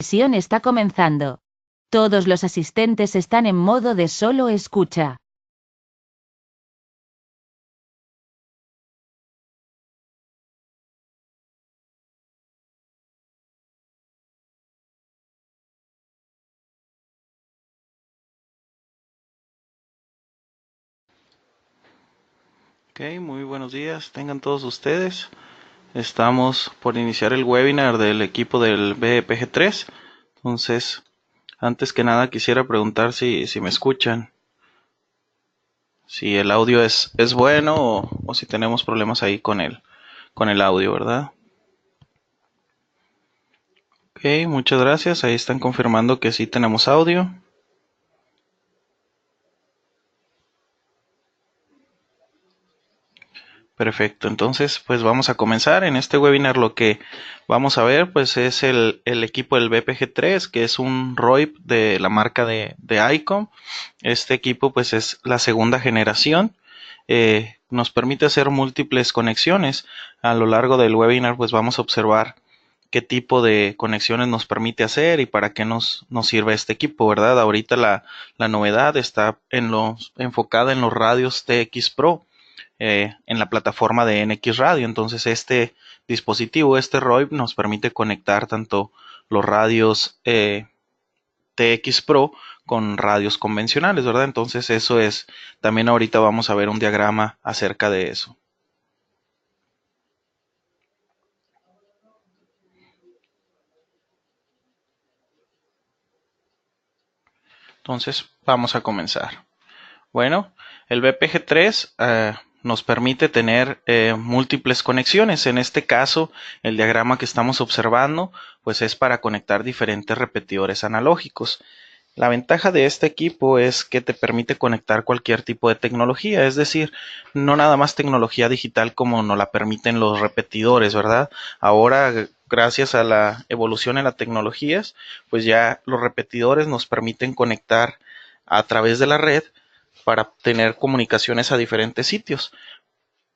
sesión está comenzando. Todos los asistentes están en modo de solo escucha. Ok, muy buenos días, tengan todos ustedes. Estamos por iniciar el webinar del equipo del BPG3. Entonces, antes que nada quisiera preguntar si me escuchan, si el audio es bueno o si tenemos problemas ahí con el audio, ¿verdad? Ok, muchas gracias. Ahí están confirmando que sí tenemos audio. Perfecto, entonces pues vamos a comenzar. En este webinar lo que vamos a ver pues es el equipo del BPG3, que es un ROIP de la marca de ICOM. Este equipo pues es la segunda generación. Nos permite hacer múltiples conexiones. A lo largo del webinar pues vamos a observar qué tipo de conexiones nos permite hacer y para qué nos sirve este equipo, ¿verdad? Ahorita la novedad está enfocada en los radios TX Pro, en la plataforma de NX Radio. Entonces este dispositivo, este ROIP, nos permite conectar tanto los radios TX Pro con radios convencionales, ¿verdad? Entonces eso es, también ahorita vamos a ver un diagrama acerca de eso. Entonces vamos a comenzar. Bueno, el BPG3 nos permite tener múltiples conexiones. En este caso, el diagrama que estamos observando pues es para conectar diferentes repetidores analógicos. La ventaja de este equipo es que te permite conectar cualquier tipo de tecnología, es decir, no nada más tecnología digital como nos la permiten los repetidores, ¿verdad? Ahora, gracias a la evolución en las tecnologías, pues ya los repetidores nos permiten conectar a través de la red para tener comunicaciones a diferentes sitios.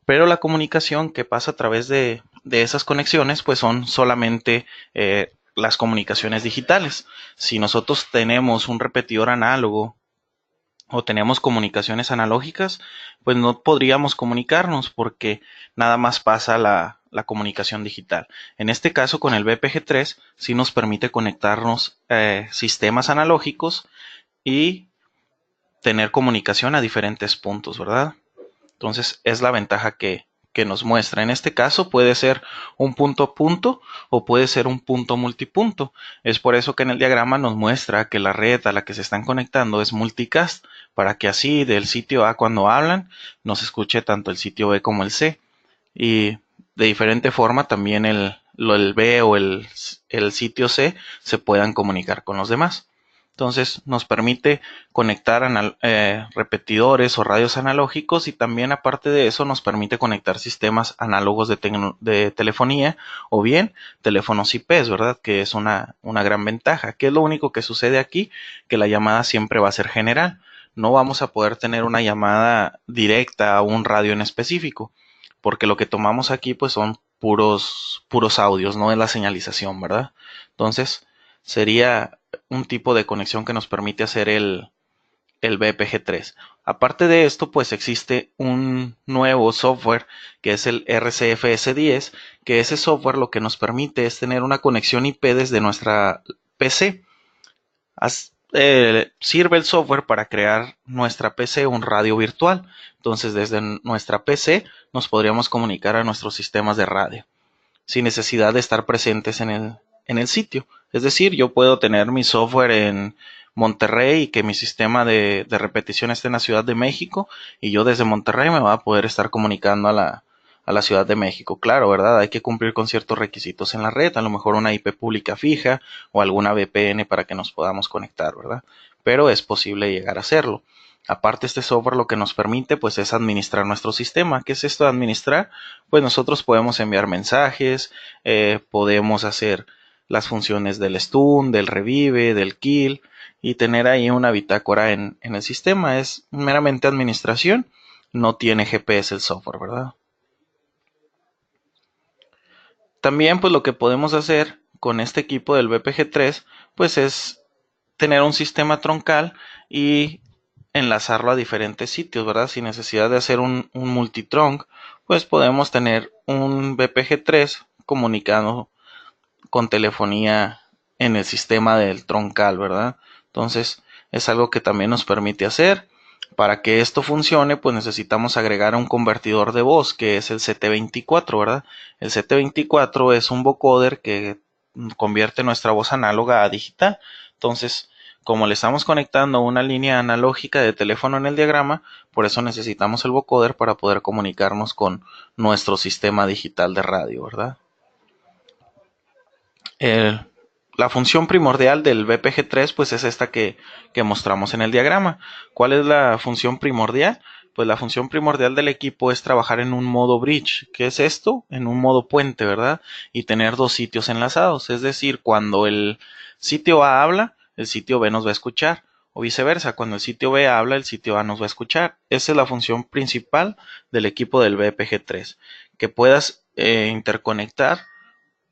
Pero la comunicación que pasa a través de esas conexiones, pues son solamente las comunicaciones digitales. Si nosotros tenemos un repetidor análogo o tenemos comunicaciones analógicas, pues no podríamos comunicarnos porque nada más pasa la comunicación digital. En este caso, con el BPG3, sí nos permite conectarnos sistemas analógicos y tener comunicación a diferentes puntos, ¿verdad? Entonces es la ventaja que nos muestra. En este caso puede ser un punto a punto o puede ser un punto multipunto. Es por eso que en el diagrama nos muestra que la red a la que se están conectando es multicast, para que así del sitio A cuando hablan nos escuche tanto el sitio B como el C. Y de diferente forma también el B o el sitio C se puedan comunicar con los demás. Entonces nos permite conectar repetidores o radios analógicos y también aparte de eso nos permite conectar sistemas análogos de telefonía o bien teléfonos IPs, ¿verdad? Que es una gran ventaja. ¿Qué es lo único que sucede aquí? Que la llamada siempre va a ser general. No vamos a poder tener una llamada directa a un radio en específico, porque lo que tomamos aquí pues son puros audios, no es la señalización, ¿verdad? Entonces sería un tipo de conexión que nos permite hacer el BPG3. Aparte de esto, pues existe un nuevo software que es el RCFS10, que ese software lo que nos permite es tener una conexión IP desde nuestra PC. Sirve el software para crear nuestra PC un radio virtual. Entonces, desde nuestra PC nos podríamos comunicar a nuestros sistemas de radio sin necesidad de estar presentes en el sitio. Es decir, yo puedo tener mi software en Monterrey y que mi sistema de repetición esté en la Ciudad de México y yo desde Monterrey me va a poder estar comunicando a la Ciudad de México. Claro, ¿verdad? Hay que cumplir con ciertos requisitos en la red, a lo mejor una IP pública fija o alguna VPN para que nos podamos conectar, ¿verdad? Pero es posible llegar a hacerlo. Aparte, este software lo que nos permite pues es administrar nuestro sistema. ¿Qué es esto de administrar? Pues nosotros podemos enviar mensajes, podemos hacer las funciones del stun, del revive, del kill y tener ahí una bitácora en el sistema. Es meramente administración, no tiene GPS el software, ¿verdad? También pues lo que podemos hacer con este equipo del BPG3 pues es tener un sistema troncal y enlazarlo a diferentes sitios, ¿verdad? Sin necesidad de hacer un multitronc, pues podemos tener un BPG3 comunicando con telefonía en el sistema del troncal, ¿verdad? Entonces es algo que también nos permite hacer. Para que esto funcione, pues necesitamos agregar un convertidor de voz, que es el CT24, ¿verdad? El CT24 es un vocoder que convierte nuestra voz análoga a digital. Entonces, como le estamos conectando una línea analógica de teléfono en el diagrama, por eso necesitamos el vocoder para poder comunicarnos con nuestro sistema digital de radio, ¿verdad? La función primordial del BPG3 pues es esta que mostramos en el diagrama. ¿Cuál es la función primordial? Pues la función primordial del equipo es trabajar en un modo bridge. ¿Qué es esto? En un modo puente, ¿verdad? Y tener dos sitios enlazados. Es decir, cuando el sitio A habla, el sitio B nos va a escuchar. O viceversa, cuando el sitio B habla, el sitio A nos va a escuchar. Esa es la función principal del equipo del BPG3. Que puedas interconectar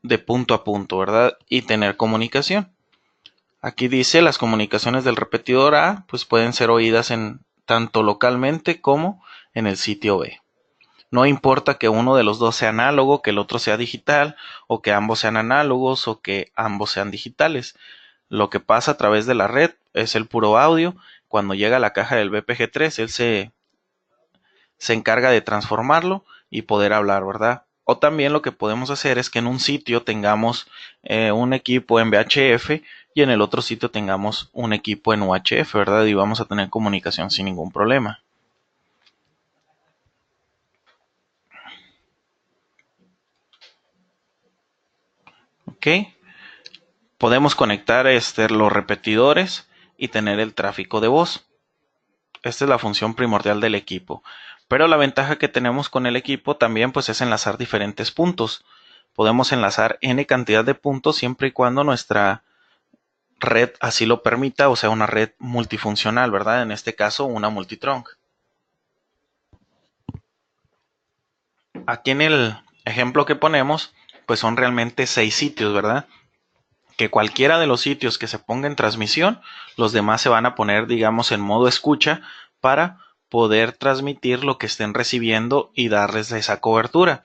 de punto a punto, ¿verdad? Y tener comunicación. Aquí dice las comunicaciones del repetidor A pues pueden ser oídas en tanto localmente como en el sitio B. No importa que uno de los dos sea análogo, que el otro sea digital, o que ambos sean análogos, o que ambos sean digitales. Lo que pasa a través de la red es el puro audio. Cuando llega a la caja del BPG3, él se encarga de transformarlo y poder hablar, ¿verdad? O también lo que podemos hacer es que en un sitio tengamos un equipo en VHF y en el otro sitio tengamos un equipo en UHF, ¿verdad? Y vamos a tener comunicación sin ningún problema. Ok. Podemos conectar los repetidores y tener el tráfico de voz. Esta es la función primordial del equipo. Pero la ventaja que tenemos con el equipo también pues es enlazar diferentes puntos. Podemos enlazar n cantidad de puntos siempre y cuando nuestra red así lo permita, o sea, una red multifuncional, ¿verdad? En este caso, una multitronc. Aquí en el ejemplo que ponemos, pues son realmente 6 sitios, ¿verdad? Que cualquiera de los sitios que se ponga en transmisión, los demás se van a poner, digamos, en modo escucha para poder transmitir lo que estén recibiendo y darles esa cobertura.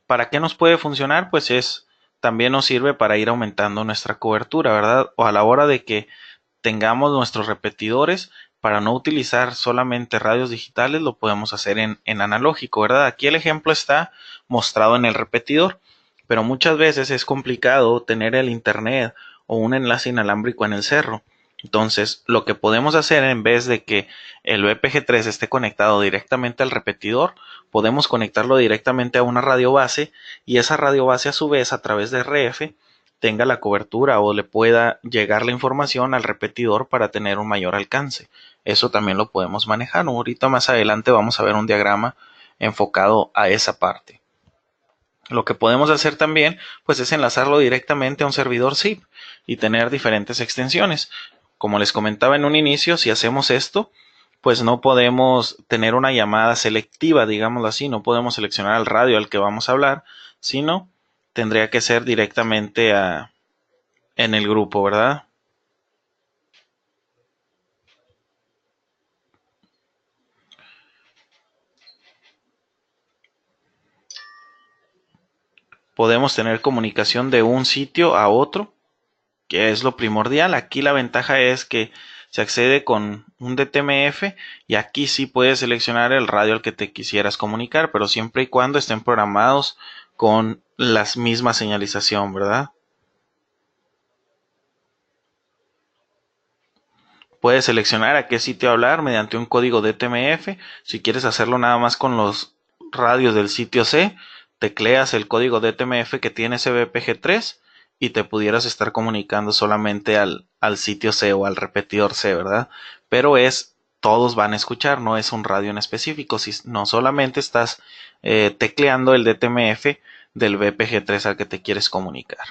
¿Para qué nos puede funcionar? Pues también nos sirve para ir aumentando nuestra cobertura, ¿verdad? O a la hora de que tengamos nuestros repetidores, para no utilizar solamente radios digitales, lo podemos hacer en analógico, ¿verdad? Aquí el ejemplo está mostrado en el repetidor, pero muchas veces es complicado tener el internet o un enlace inalámbrico en el cerro. Entonces, lo que podemos hacer en vez de que el BPG3 esté conectado directamente al repetidor, podemos conectarlo directamente a una radio base y esa radio base a su vez a través de RF tenga la cobertura o le pueda llegar la información al repetidor para tener un mayor alcance. Eso también lo podemos manejar. Ahorita más adelante vamos a ver un diagrama enfocado a esa parte. Lo que podemos hacer también pues es enlazarlo directamente a un servidor zip y tener diferentes extensiones. Como les comentaba en un inicio, si hacemos esto, pues no podemos tener una llamada selectiva, digámoslo así, no podemos seleccionar al radio al que vamos a hablar, sino tendría que ser directamente en el grupo, ¿verdad? Podemos tener comunicación de un sitio a otro, que es lo primordial. Aquí la ventaja es que se accede con un DTMF y aquí sí puedes seleccionar el radio al que te quisieras comunicar, pero siempre y cuando estén programados con la misma señalización, ¿verdad? Puedes seleccionar a qué sitio hablar mediante un código DTMF. Si quieres hacerlo nada más con los radios del sitio C, tecleas el código DTMF que tiene ese BPG3 y te pudieras estar comunicando solamente al sitio C o al repetidor C, ¿verdad? Pero todos van a escuchar, no es un radio en específico, si no solamente estás tecleando el DTMF del BPG3 al que te quieres comunicar.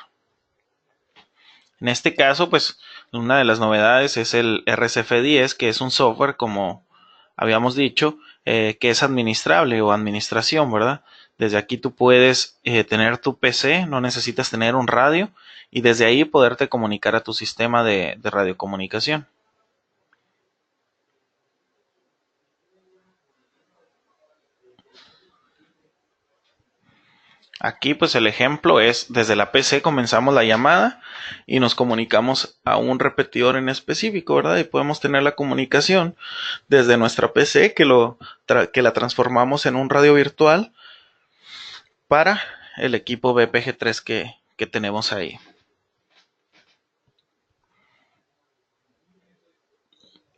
En este caso, pues una de las novedades es el RCF10, que es un software, como habíamos dicho, que es administrable o administración, ¿verdad? Desde aquí tú puedes tener tu PC, no necesitas tener un radio y desde ahí poderte comunicar a tu sistema de radiocomunicación. Aquí pues el ejemplo es desde la PC comenzamos la llamada y nos comunicamos a un repetidor en específico, ¿verdad? Y podemos tener la comunicación desde nuestra PC que la transformamos en un radio virtual para el equipo BPG3 que tenemos ahí.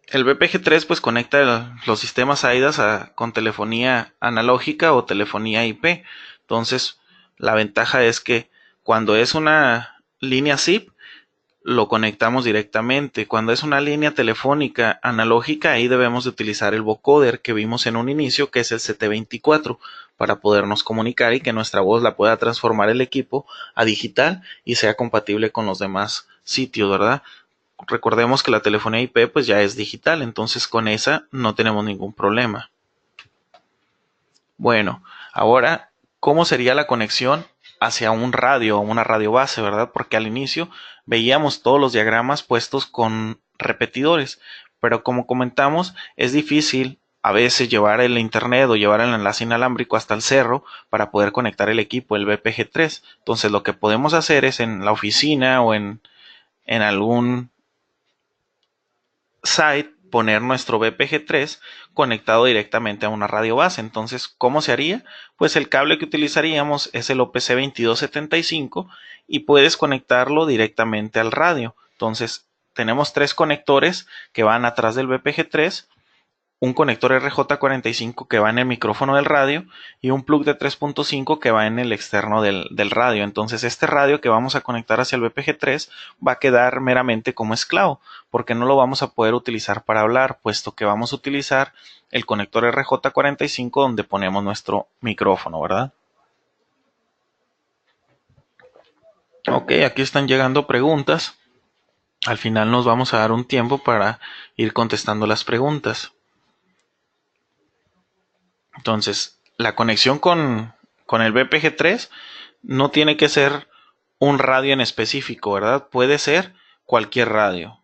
El BPG3 pues conecta los sistemas AIDAS con telefonía analógica o telefonía IP. Entonces, la ventaja es que cuando es una línea SIP, lo conectamos directamente. Cuando es una línea telefónica analógica, ahí debemos de utilizar el vocoder que vimos en un inicio, que es el CT24, para podernos comunicar y que nuestra voz la pueda transformar el equipo a digital y sea compatible con los demás sitios, ¿verdad? Recordemos que la telefonía IP pues ya es digital, entonces con esa no tenemos ningún problema. Bueno, ahora, ¿cómo sería la conexión hacia un radio o una radio base, verdad? Porque al inicio veíamos todos los diagramas puestos con repetidores, pero como comentamos, es difícil a veces llevar el internet o llevar el enlace inalámbrico hasta el cerro para poder conectar el equipo, el BPG3. Entonces lo que podemos hacer es en la oficina o en algún site poner nuestro BPG3 conectado directamente a una radio base. Entonces, ¿cómo se haría? Pues el cable que utilizaríamos es el OPC2275 y puedes conectarlo directamente al radio. Entonces, tenemos 3 conectores que van atrás del BPG3, un conector RJ45 que va en el micrófono del radio y un plug de 3.5 que va en el externo del radio. Entonces este radio que vamos a conectar hacia el BPG3 va a quedar meramente como esclavo porque no lo vamos a poder utilizar para hablar, puesto que vamos a utilizar el conector RJ45 donde ponemos nuestro micrófono, ¿verdad? Ok, aquí están llegando preguntas. Al final nos vamos a dar un tiempo para ir contestando las preguntas. Entonces, la conexión con el BPG3 no tiene que ser un radio en específico, ¿verdad? Puede ser cualquier radio.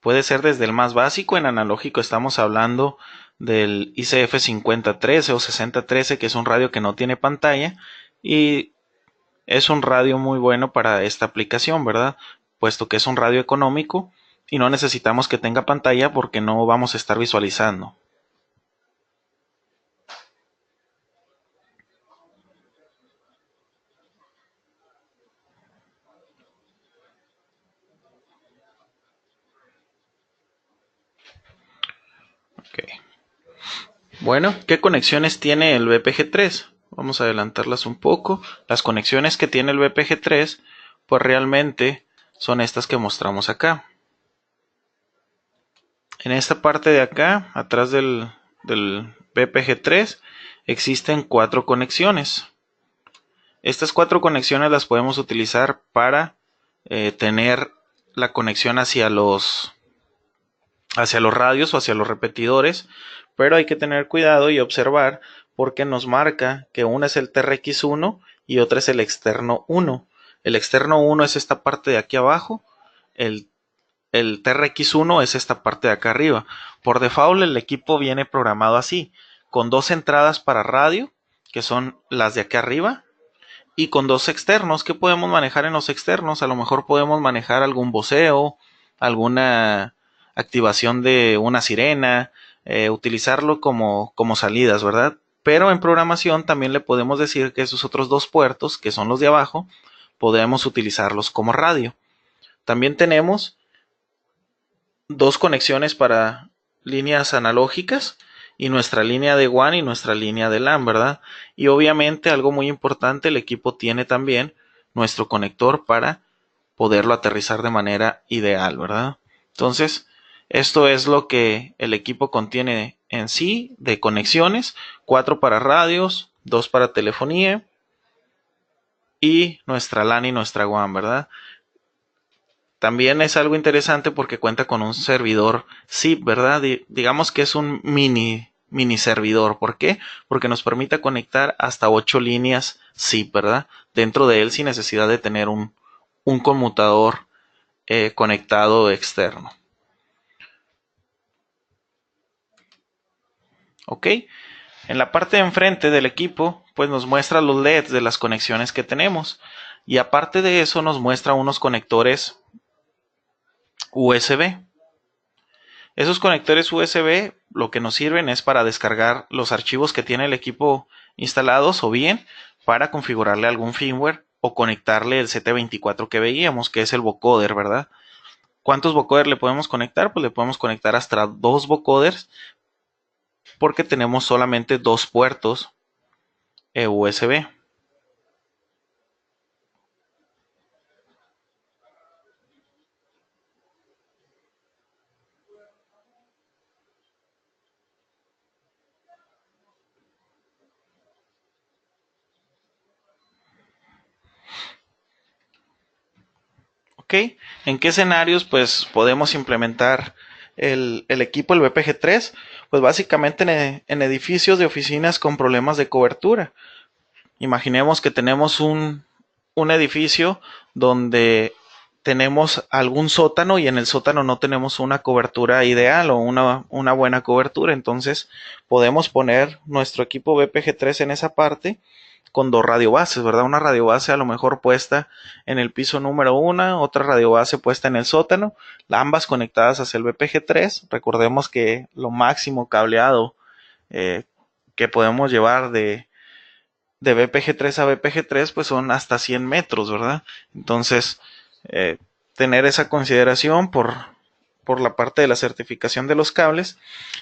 Puede ser desde el más básico, en analógico estamos hablando del ICF 5013 o 6013, que es un radio que no tiene pantalla y es un radio muy bueno para esta aplicación, ¿verdad? Puesto que es un radio económico y no necesitamos que tenga pantalla porque no vamos a estar visualizando. Okay. Bueno, ¿qué conexiones tiene el BPG3? Vamos a adelantarlas un poco. Las conexiones que tiene el BPG3, pues realmente son estas que mostramos acá. En esta parte de acá, atrás del BPG3, existen 4 conexiones. Estas 4 conexiones las podemos utilizar para tener la conexión hacia los radios o hacia los repetidores, pero hay que tener cuidado y observar porque nos marca que una es el TRX1 y otra es el externo 1. El externo 1 es esta parte de aquí abajo, el TRX1 es esta parte de acá arriba. Por default el equipo viene programado así, con 2 entradas para radio, que son las de aquí arriba, y con 2 externos. ¿Qué podemos manejar en los externos? A lo mejor podemos manejar algún voceo, alguna activación de una sirena, utilizarlo como salidas, ¿verdad? Pero en programación también le podemos decir que esos otros 2 puertos, que son los de abajo, podemos utilizarlos como radio. También tenemos 2 conexiones para líneas analógicas y nuestra línea de WAN y nuestra línea de LAN, ¿verdad? Y obviamente algo muy importante, el equipo tiene también nuestro conector para poderlo aterrizar de manera ideal, ¿verdad? Entonces, esto es lo que el equipo contiene en sí de conexiones, 4 para radios, 2 para telefonía y nuestra LAN y nuestra WAN, ¿verdad? También es algo interesante porque cuenta con un servidor zip, ¿verdad? Digamos que es un mini servidor. ¿Por qué? Porque nos permite conectar hasta 8 líneas zip, ¿verdad? Dentro de él sin necesidad de tener un conmutador conectado externo. ¿Ok? En la parte de enfrente del equipo, pues nos muestra los LEDs de las conexiones que tenemos. Y aparte de eso nos muestra unos conectores USB. Esos conectores USB lo que nos sirven es para descargar los archivos que tiene el equipo instalados o bien para configurarle algún firmware o conectarle el CT24 que veíamos, que es el vocoder, ¿verdad? ¿Cuántos vocoders le podemos conectar? Pues le podemos conectar hasta 2 vocoders porque tenemos solamente 2 puertos USB. ¿Ok? ¿En qué escenarios pues podemos implementar el equipo, el BPG3? Pues básicamente en edificios de oficinas con problemas de cobertura. Imaginemos que tenemos un edificio donde tenemos algún sótano y en el sótano no tenemos una cobertura ideal o una buena cobertura. Entonces podemos poner nuestro equipo BPG3 en esa parte con 2 radiobases, ¿verdad? Una radiobase a lo mejor puesta en el piso número 1, otra radiobase puesta en el sótano, ambas conectadas hacia el BPG3. Recordemos que lo máximo cableado que podemos llevar de BPG3 a BPG3 pues son hasta 100 metros, ¿verdad? Entonces, tener esa consideración por la parte de la certificación de los cables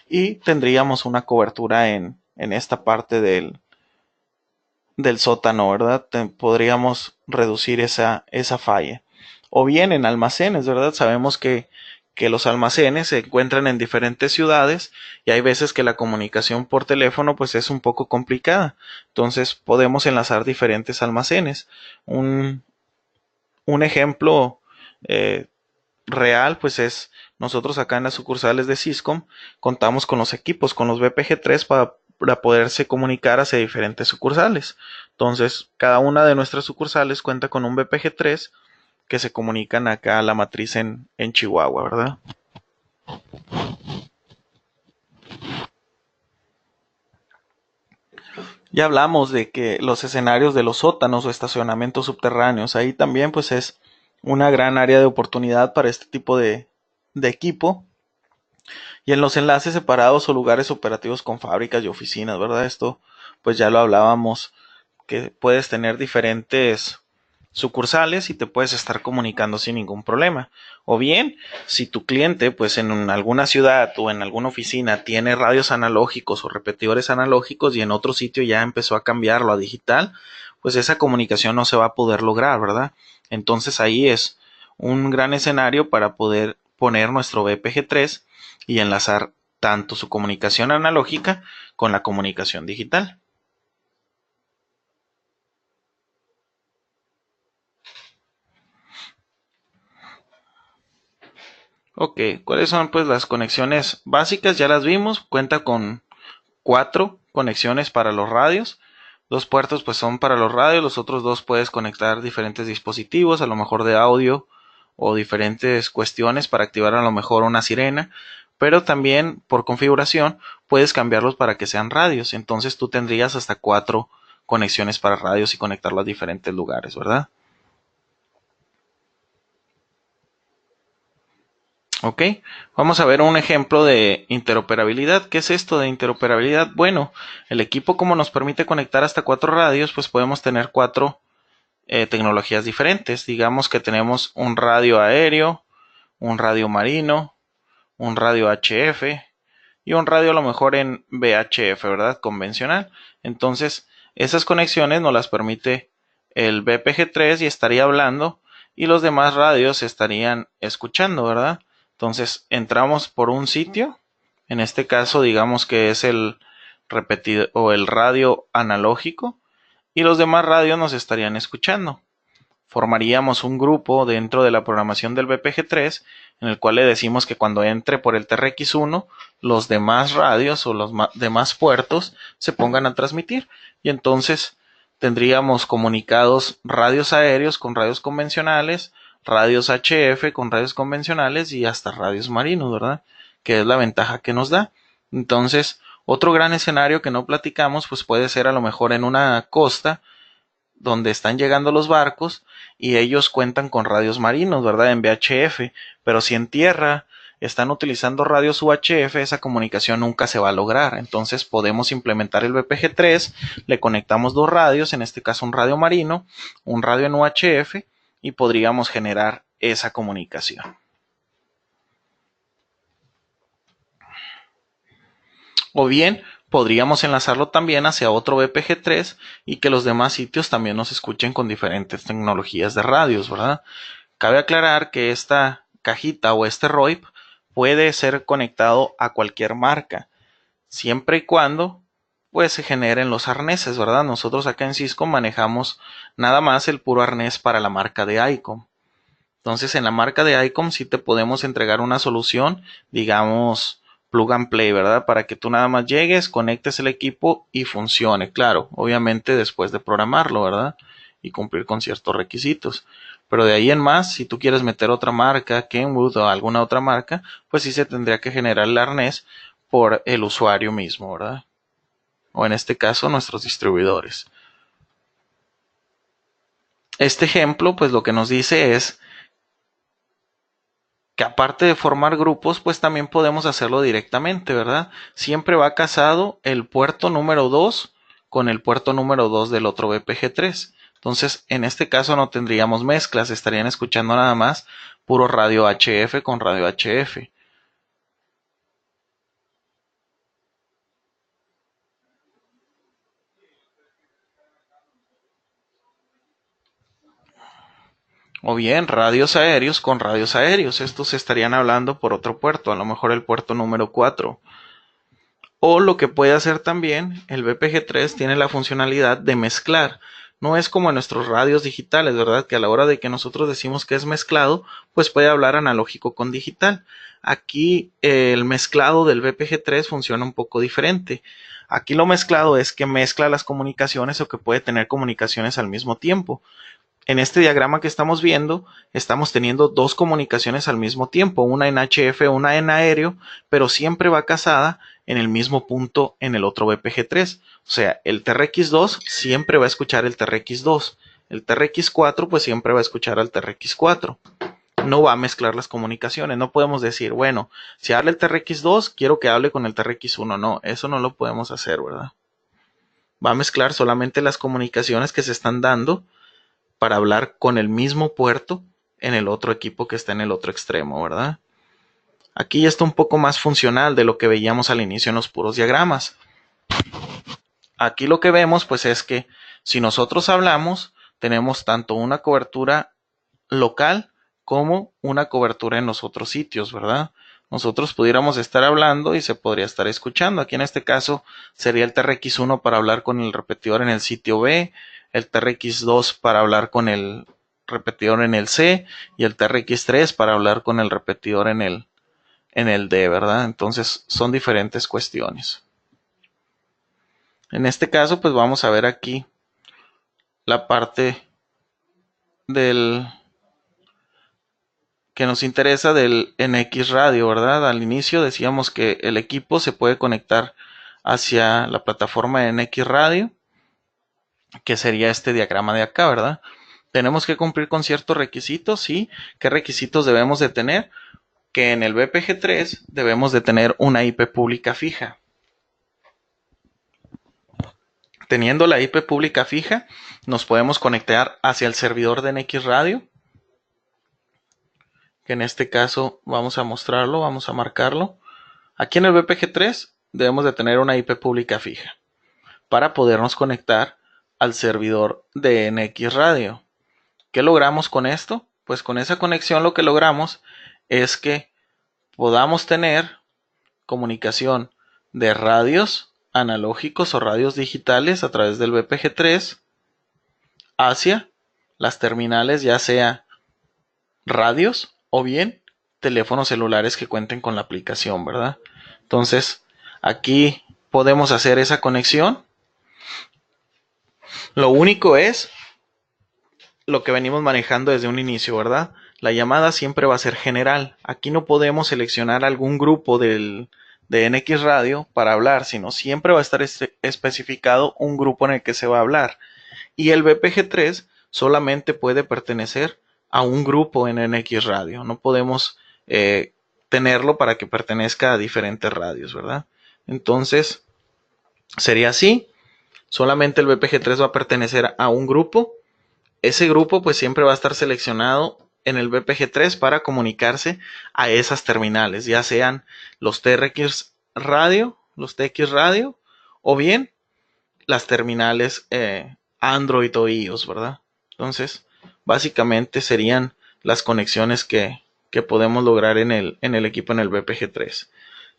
y tendríamos una cobertura en esta parte del sótano, ¿verdad? Podríamos reducir esa falla. O bien en almacenes, ¿verdad? Sabemos que los almacenes se encuentran en diferentes ciudades y hay veces que la comunicación por teléfono pues es un poco complicada. Entonces podemos enlazar diferentes almacenes. Un ejemplo eh, real pues es nosotros acá en las sucursales de Syscom contamos con los equipos, con los BPG3 para poderse comunicar hacia diferentes sucursales. Entonces cada una de nuestras sucursales cuenta con un BPG3 que se comunican acá a la matriz en Chihuahua, ¿verdad? Ya hablamos de que los escenarios de los sótanos o estacionamientos subterráneos, ahí también pues es una gran área de oportunidad para este tipo de equipo. Y en los enlaces separados o lugares operativos con fábricas y oficinas, ¿verdad? Esto pues ya lo hablábamos, que puedes tener diferentes sucursales y te puedes estar comunicando sin ningún problema. O bien, si tu cliente, pues en alguna ciudad o en alguna oficina tiene radios analógicos o repetidores analógicos y en otro sitio ya empezó a cambiarlo a digital, pues esa comunicación no se va a poder lograr, ¿verdad? Entonces ahí es un gran escenario para poder poner nuestro BPG3 y enlazar tanto su comunicación analógica con la comunicación digital. Ok, ¿cuáles son pues las conexiones básicas? Ya las vimos, cuenta con 4 conexiones para los radios. 2 puertos pues son para los radios, los otros 2 puedes conectar diferentes dispositivos, a lo mejor de audio o diferentes cuestiones para activar a lo mejor una sirena, pero también por configuración puedes cambiarlos para que sean radios, entonces tú tendrías hasta 4 conexiones para radios y conectarlos a diferentes lugares, ¿verdad? Ok, vamos a ver un ejemplo de interoperabilidad. ¿Qué es esto de interoperabilidad? Bueno, el equipo como nos permite conectar hasta 4 radios, pues podemos tener 4 tecnologías diferentes. Digamos que tenemos un radio aéreo, un radio marino, un radio HF y un radio a lo mejor en VHF, ¿verdad? Convencional. Entonces, esas conexiones nos las permite el BPG3 y estaría hablando y los demás radios estarían escuchando, ¿verdad? Entonces, entramos por un sitio, en este caso digamos que es el repetido o el radio analógico y los demás radios nos estarían escuchando. formaríamos un grupo dentro de la programación del BPG3 en el cual le decimos que cuando entre por el TRX1 los demás radios o los demás puertos se pongan a transmitir, y entonces tendríamos comunicados radios aéreos con radios convencionales, radios HF con radios convencionales y hasta radios marinos, ¿verdad? Que es la ventaja que nos da. Entonces, otro gran escenario que no platicamos, pues puede ser a lo mejor en una costa donde están llegando los barcos y ellos cuentan con radios marinos, ¿verdad? En VHF, pero si en tierra están utilizando radios UHF, esa comunicación nunca se va a lograr. Entonces podemos implementar el BPG3, le conectamos dos radios, en este caso un radio marino, un radio en UHF, y podríamos generar esa comunicación. O bien podríamos enlazarlo también hacia otro BPG3 y que los demás sitios también nos escuchen con diferentes tecnologías de radios, ¿verdad? Cabe aclarar que esta cajita o este ROIP puede ser conectado a cualquier marca, siempre y cuando pues se generen los arneses, ¿verdad? Nosotros acá en Cisco manejamos nada más el puro arnés para la marca de ICOM. Entonces en la marca de ICOM sí te podemos entregar una solución, digamos, plug and play, ¿verdad? Para que tú nada más llegues, conectes el equipo y funcione. Claro, obviamente después de programarlo, ¿verdad? Y cumplir con ciertos requisitos. Pero de ahí en más, si tú quieres meter otra marca, Kenwood o alguna otra marca, pues sí se tendría que generar el arnés por el usuario mismo, ¿verdad? O en este caso, nuestros distribuidores. Este ejemplo, pues lo que nos dice es que aparte de formar grupos, pues también podemos hacerlo directamente, ¿verdad? Siempre va casado el puerto número 2 con el puerto número 2 del otro BPG3. Entonces, en este caso no tendríamos mezclas, estarían escuchando nada más puro radio HF con radio HF. O bien radios aéreos con radios aéreos. Estos estarían hablando por otro puerto, a lo mejor el puerto número 4. O lo que puede hacer también, el BPG3 tiene la funcionalidad de mezclar. No es como en nuestros radios digitales, ¿verdad? Que a la hora de que nosotros decimos que es mezclado, pues puede hablar analógico con digital. Aquí el mezclado del BPG3 funciona un poco diferente. Aquí lo mezclado es que mezcla las comunicaciones o que puede tener comunicaciones al mismo tiempo. En este diagrama que estamos viendo, estamos teniendo dos comunicaciones al mismo tiempo, una en HF, una en aéreo, pero siempre va casada en el mismo punto en el otro BPG3. O sea, el TRX2 siempre va a escuchar el TRX2. El TRX4 pues siempre va a escuchar al TRX4. No va a mezclar las comunicaciones. No podemos decir, bueno, si habla el TRX2, quiero que hable con el TRX1. No, eso no lo podemos hacer, ¿verdad? Va a mezclar solamente las comunicaciones que se están dando para hablar con el mismo puerto en el otro equipo que está en el otro extremo, ¿verdad? Aquí ya está un poco más funcional de lo que veíamos al inicio en los puros diagramas. Aquí lo que vemos pues es que si nosotros hablamos, tenemos tanto una cobertura local como una cobertura en los otros sitios, ¿verdad? Nosotros pudiéramos estar hablando y se podría estar escuchando. Aquí en este caso sería el TRX1 para hablar con el repetidor en el sitio B, el TRX2 para hablar con el repetidor en el C y el TRX3 para hablar con el repetidor en el D, ¿verdad? Entonces son diferentes cuestiones. En este caso, pues vamos a ver aquí la parte del que nos interesa del NX radio, ¿verdad? Al inicio decíamos que el equipo se puede conectar hacia la plataforma de NX radio, que sería este diagrama de acá, ¿verdad? Tenemos que cumplir con ciertos requisitos, ¿sí? ¿Qué requisitos debemos de tener? Que en el BPG3 debemos de tener una IP pública fija. Teniendo la IP pública fija, nos podemos conectar hacia el servidor de NX radio, que en este caso vamos a mostrarlo, vamos a marcarlo. Aquí en el BPG3 debemos de tener una IP pública fija para podernos conectar al servidor de NX radio. ¿Qué logramos con esto? Pues con esa conexión lo que logramos es que podamos tener comunicación de radios analógicos o radios digitales a través del BPG3 hacia las terminales, ya sea radios o bien teléfonos celulares que cuenten con la aplicación, ¿verdad? Entonces, aquí podemos hacer esa conexión. Lo único es lo que venimos manejando desde un inicio, ¿verdad? La llamada siempre va a ser general. Aquí no podemos seleccionar algún grupo de NX Radio para hablar, sino siempre va a estar especificado un grupo en el que se va a hablar. Y el BPG3 solamente puede pertenecer a un grupo en NX Radio. No podemos tenerlo para que pertenezca a diferentes radios, ¿verdad? Entonces, sería así. Solamente el BPG3 va a pertenecer a un grupo. Ese grupo pues siempre va a estar seleccionado en el BPG3 para comunicarse a esas terminales, ya sean los TRX radio, los TX radio, o bien las terminales Android o iOS, ¿verdad? Entonces, básicamente serían las conexiones que podemos lograr en el equipo en el BPG3.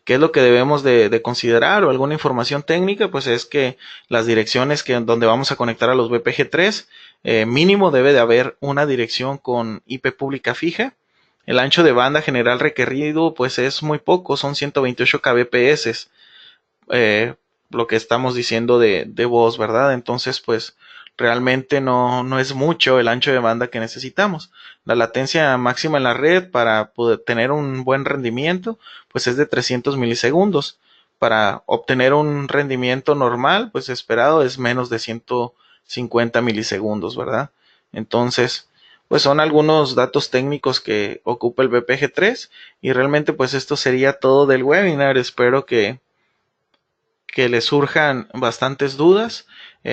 ¿Qué es lo que debemos de considerar o alguna información técnica? Pues es que las direcciones donde vamos a conectar a los BPG3, mínimo debe de haber una dirección con IP pública fija. El ancho de banda general requerido pues es muy poco, son 128 kbps, lo que estamos diciendo de voz, ¿verdad? Entonces pues realmente no es mucho el ancho de banda que necesitamos. La latencia máxima en la red para poder tener un buen rendimiento pues es de 300 milisegundos. Para obtener un rendimiento normal pues esperado es menos de 150 milisegundos, ¿verdad? Entonces pues son algunos datos técnicos que ocupa el BPG3 y realmente pues esto sería todo del webinar. Espero que les surjan bastantes dudas.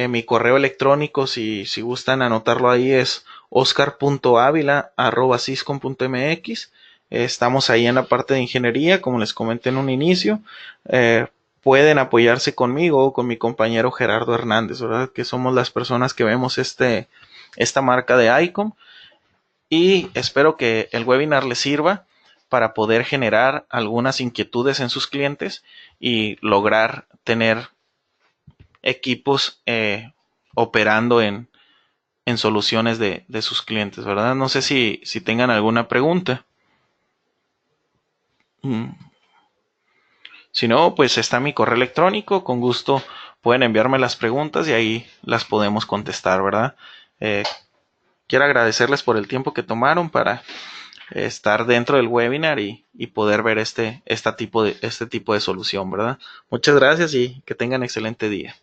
Mi correo electrónico, si gustan anotarlo ahí, es oscar.avila@syscom.mx. Estamos ahí en la parte de ingeniería, como les comenté en un inicio. Pueden apoyarse conmigo o con mi compañero Gerardo Hernández, ¿verdad? Que somos las personas que vemos esta marca de ICOM. Y espero que el webinar les sirva para poder generar algunas inquietudes en sus clientes y lograr tener equipos operando en soluciones de sus clientes, ¿verdad? No sé si tengan alguna pregunta. Si no, pues está mi correo electrónico. Con gusto pueden enviarme las preguntas y ahí las podemos contestar, ¿verdad? Quiero agradecerles por el tiempo que tomaron para estar dentro del webinar y poder ver este tipo de solución, ¿verdad? Muchas gracias y que tengan excelente día.